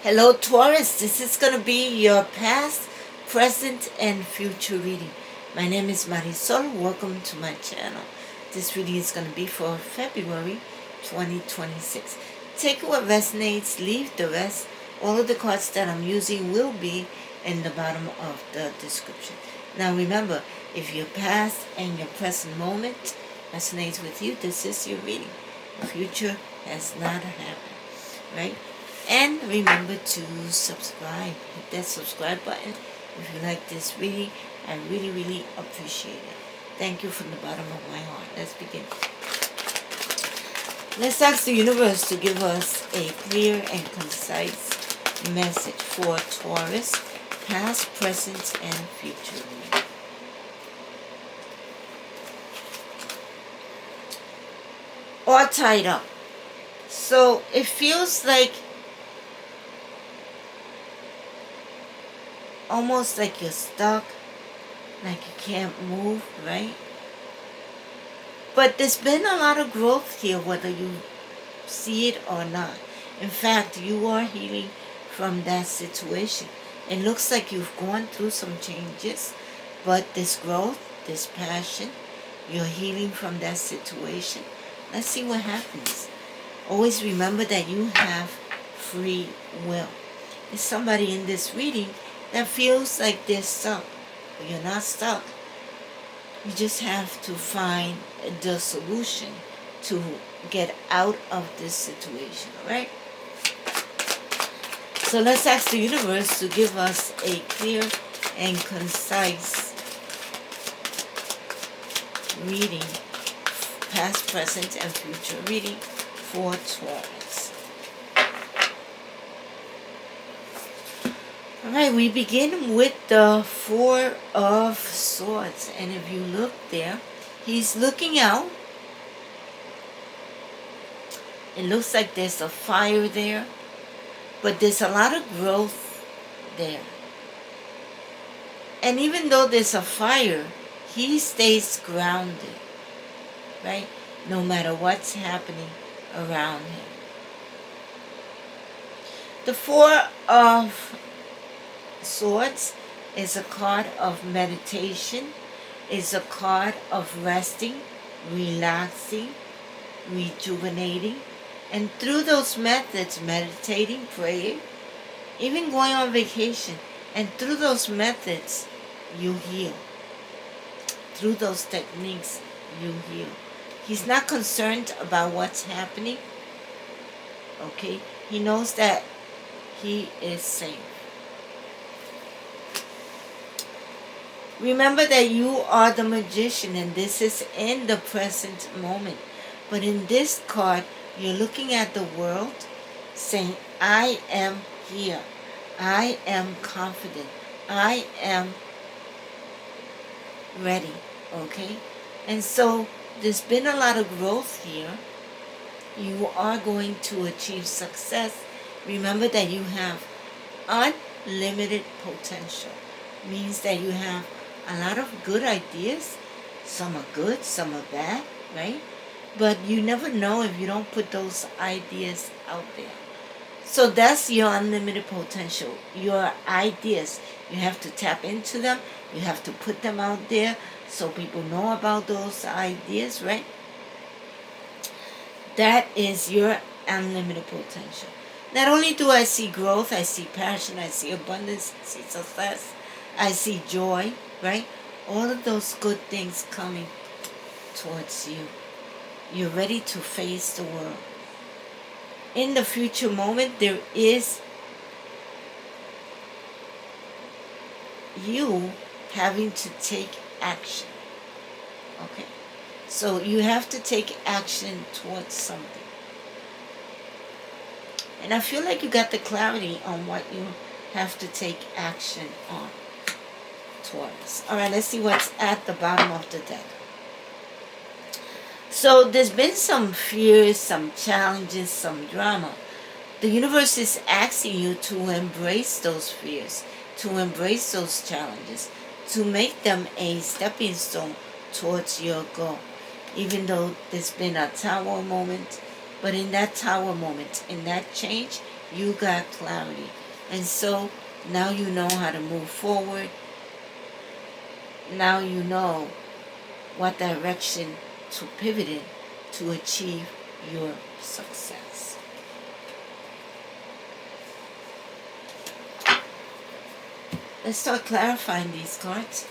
Hello Taurus, this is going to be your past, present, and future reading. My name is Marisol. Welcome to my channel. This reading is going to be for February 2026. Take what resonates, leave the rest. All of the cards that I'm using will be in the bottom of the description. Now remember, if your past and your present moment resonates with you, this is your reading. The future has not happened, right? And remember to subscribe. Hit that subscribe button if you like this reading. I really appreciate it. Thank you from the bottom of my heart. Let's begin. Let's ask the universe to give us a clear and concise message for Taurus, past, present, and future. All tied up. So it feels like almost like you're stuck, like you can't move, right? But there's been a lot of growth here, whether you see it or not. In fact, you are healing from that situation. It looks like you've gone through some changes, but this growth, this passion, you're healing from that situation. Let's see what happens. Always remember that you have free will. There's somebody in this reading that feels like they're stuck, but you're not stuck. You just have to find the solution to get out of this situation, alright? So let's ask the universe to give us a clear and concise reading, past, present, and future reading for Taurus. Alright, we begin with the Four of Swords. And if you look there, he's looking out. It looks like there's a fire there, but there's a lot of growth there. And even though there's a fire, he stays grounded, right? No matter what's happening around him. The Four of Swords is a card of meditation, is a card of resting, relaxing, rejuvenating. And through those methods, meditating, praying, even going on vacation, and through those methods, you heal. Through those techniques, you heal. He's not concerned about what's happening, okay? He knows that he is safe. Remember that you are the magician, and this is in the present moment. But in this card, you're looking at the world saying, I am here. I am confident. I am ready. Okay? And so there's been a lot of growth here. You are going to achieve success. Remember that you have unlimited potential. Means that you have a lot of good ideas. Some are good, some are bad, right? But you never know if you don't put those ideas out there. So that's your unlimited potential. Your ideas, you have to tap into them. You have to put them out there so people know about those ideas, right? That is your unlimited potential. Not only do I see growth, I see passion, I see abundance, I see success, I see joy, right? All of those good things coming towards you. You're ready to face the world. In the future moment, there is you having to take action. Okay? So you have to take action towards something. And I feel like you got the clarity on what you have to take action on. Taurus. Alright, let's see what's at the bottom of the deck. So there's been some fears, some challenges, some drama. The universe is asking you to embrace those fears, to embrace those challenges, to make them a stepping stone towards your goal. Even though there's been a tower moment, but in that tower moment, in that change, You got clarity. And so now you know how to move forward. Now you know what direction to pivot in to achieve your success. Let's start clarifying these cards.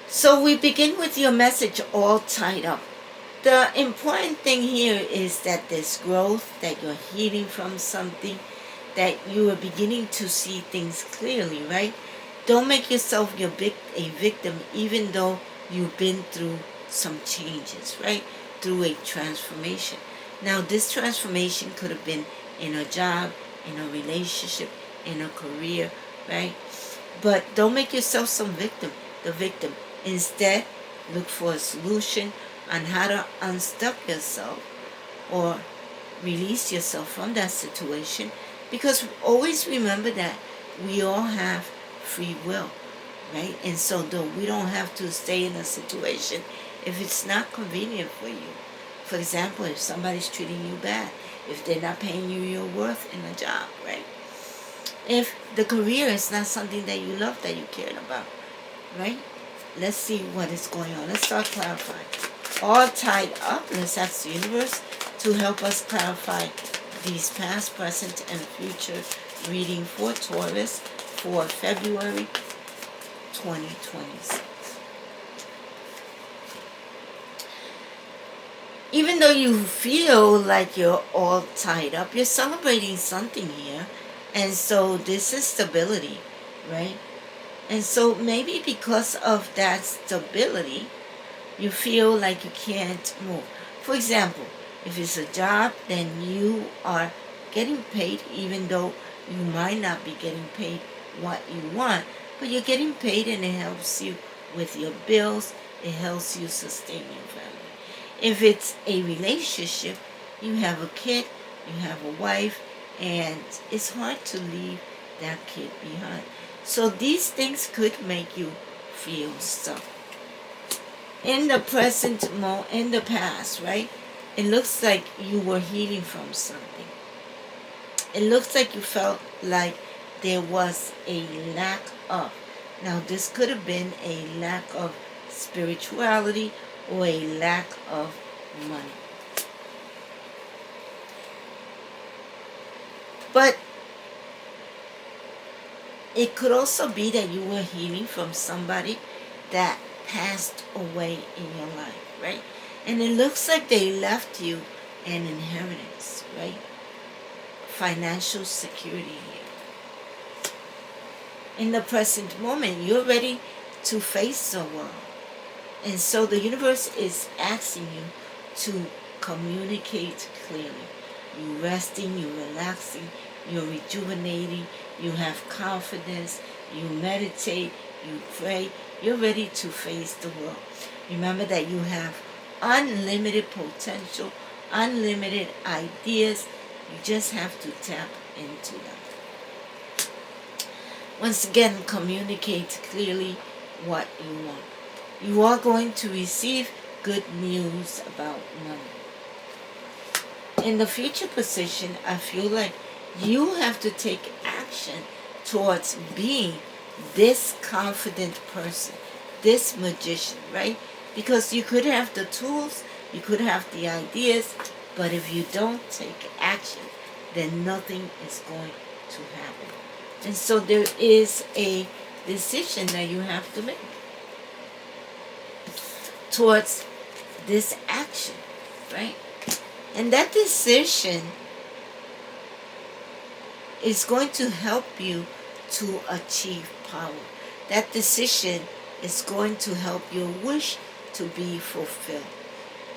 So we begin with your message all tied up. The important thing here is that there's growth, that you're healing from something, that you are beginning to see things clearly, right? Don't make yourself a victim, even though you've been through some changes, right? Through a transformation. Now, this transformation could have been in a job, in a relationship, in a career, right? But don't make yourself the victim. Instead, look for a solution on how to unstuck yourself or release yourself from that situation, because always remember that we all have free will, right? And so though we don't have to stay in a situation if it's not convenient for you. For example, if somebody's treating you bad, if they're not paying you your worth in a job, right? If the career is not something that you love, that you cared about, right? Let's see what is going on. Let's start clarifying. All tied up, let's ask the universe to help us clarify these past, present, and future reading for Taurus for February 2026. Even though you feel like you're all tied up, you're celebrating something here. And so this is stability, right? And so maybe because of that stability, you feel like you can't move. For example, if it's a job, then you are getting paid, even though you might not be getting paid what you want, but you're getting paid and it helps you with your bills, it helps you sustain your family. If it's a relationship, you have a kid, you have a wife, and it's hard to leave that kid behind. So these things could make you feel stuck. In the present in the past, right? It looks like you were healing from something. It looks like you felt like there was a lack of. Now, this could have been a lack of spirituality or a lack of money. But it could also be that you were healing from somebody that passed away in your life, right? And it looks like they left you an inheritance, right? Financial security here. In the present moment, you're ready to face the world. And so the universe is asking you to communicate clearly. You're resting, you're relaxing, you're rejuvenating, you have confidence, you meditate, you pray, you're ready to face the world. Remember that you have unlimited potential, unlimited ideas. You just have to tap into them. Once again, communicate clearly what you want. You are going to receive good news about money. In the future position, I feel like you have to take action towards being this confident person, this magician, right? Because you could have the tools, you could have the ideas, but if you don't take action, then nothing is going to happen. And so there is a decision that you have to make towards this action, right? And that decision is going to help you to achieve power. That decision is going to help your wish to be fulfilled.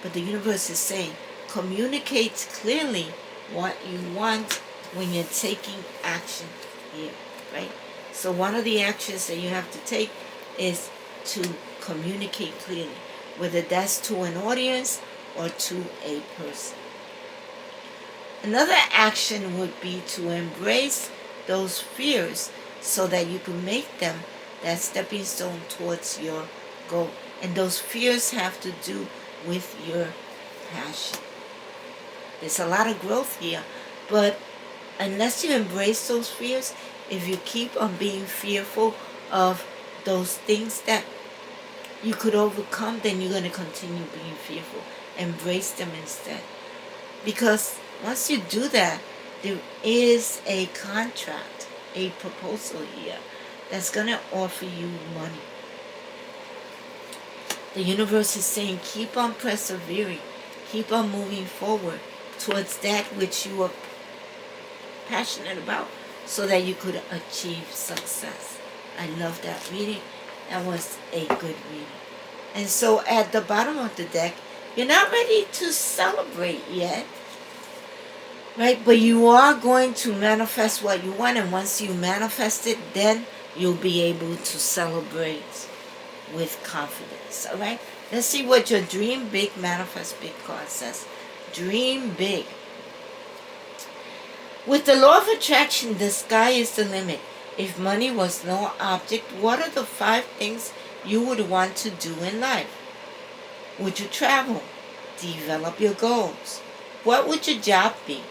But the universe is saying, communicate clearly what you want when you're taking action here, right? So one of the actions that you have to take is to communicate clearly, whether that's to an audience or to a person. Another action would be to embrace those fears so that you can make them that stepping stone towards your goal. And those fears have to do with your passion. There's a lot of growth here, but unless you embrace those fears, if you keep on being fearful of those things that you could overcome, then you're going to continue being fearful. Embrace them instead. Because once you do that, there is a contract, a proposal here that's going to offer you money. The universe is saying keep on persevering, keep on moving forward towards that which you are passionate about so that you could achieve success. I love that reading. That was a good reading. And so at the bottom of the deck, you're not ready to celebrate yet, right? But you are going to manifest what you want, and once you manifest it, then you'll be able to celebrate with confidence, all right? Let's see what your Dream Big, Manifest Big card says. Dream big. With the law of attraction, the sky is the limit. If money was no object, what are the 5 things you would want to do in life? Would you travel? Develop your goals. What would your job be?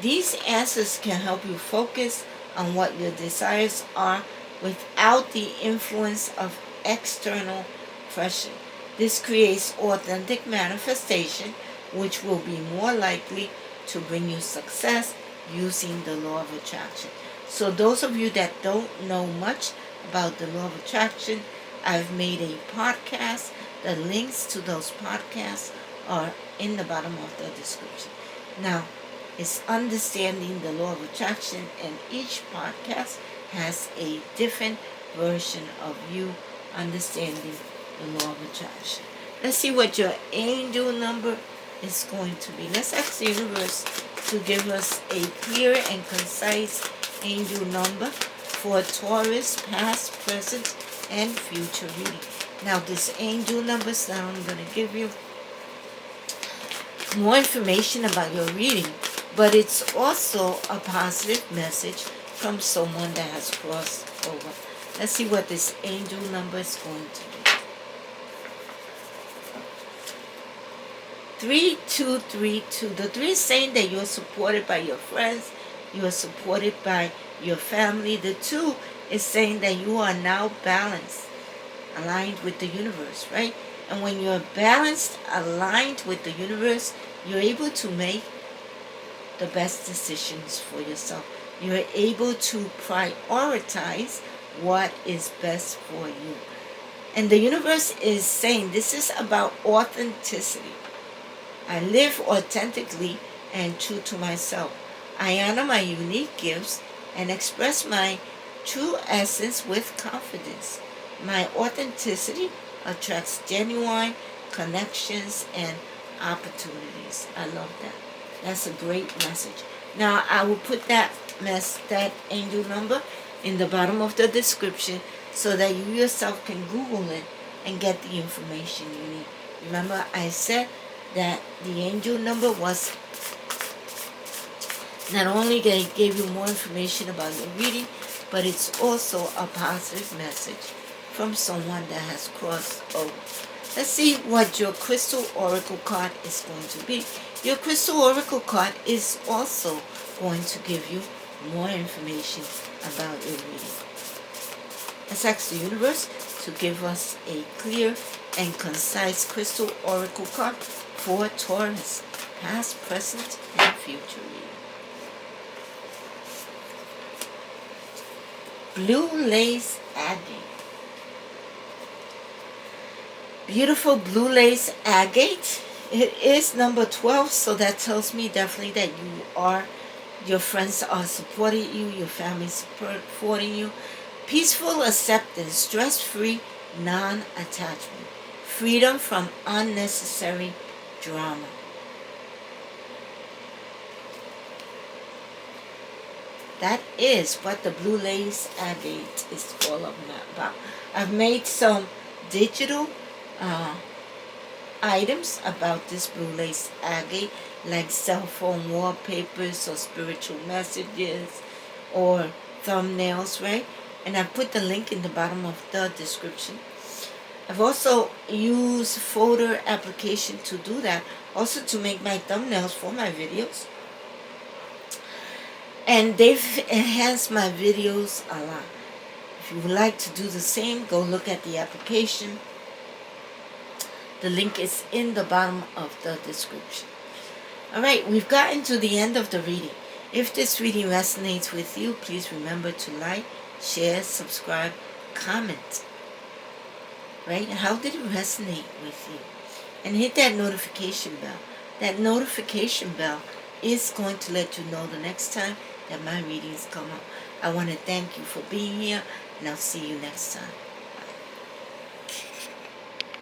These answers can help you focus on what your desires are without the influence of external pressure. This creates authentic manifestation, which will be more likely to bring you success using the law of attraction. So those of you that don't know much about the law of attraction, I've made a podcast. The links to those podcasts are in the bottom of the description. Now, it's understanding the law of attraction, and each podcast has a different version of you understanding the law of attraction. Let's see what your angel number is going to be. Let's ask the universe to give us a clear and concise angel number for Taurus past, present, and future reading. Now, this angel number is not only going to give you more information about your reading, but it's also a positive message from someone that has crossed over. Let's see what this angel number is going to be. 3232. The 3 is saying that you're supported by your friends, you are supported by your family. The 2 is saying that you are now balanced, aligned with the universe, right? And when you're balanced, aligned with the universe, you're able to make the best decisions for yourself. You're able to prioritize what is best for you. And the universe is saying this is about authenticity. I live authentically and true to myself. I honor my unique gifts and express my true essence with confidence. My authenticity attracts genuine connections and opportunities. I love that. That's a great message. Now, I will put that angel number in the bottom of the description so that you yourself can Google it and get the information you need. Remember, I said that the angel number was not only that it gave you more information about your reading, but it's also a positive message from someone that has crossed over. Let's see what your crystal oracle card is going to be. Your crystal oracle card is also going to give you more information about your reading. Let's ask the universe to give us a clear and concise crystal oracle card for Taurus, past, present, and future reading. Blue lace agate. Beautiful blue lace agate. It is number 12, so that tells me definitely that your friends are supporting you, your family supporting you. Peaceful acceptance, stress-free, non-attachment. Freedom from unnecessary drama. That is what the blue lace agate is all about. I've made some digital items about this blue lace agate, like cell phone wallpapers or spiritual messages or thumbnails, right? And I put the link in the bottom of the description. I've also used photo application to do that, also to make my thumbnails for my videos. And they've enhanced my videos a lot. If you would like to do the same, go look at the application. The link is in the bottom of the description. Alright, we've gotten to the end of the reading. If this reading resonates with you, please remember to like, share, subscribe, comment. Right? How did it resonate with you? And hit that notification bell. That notification bell is going to let you know the next time that my readings come up. I want to thank you for being here, and I'll see you next time.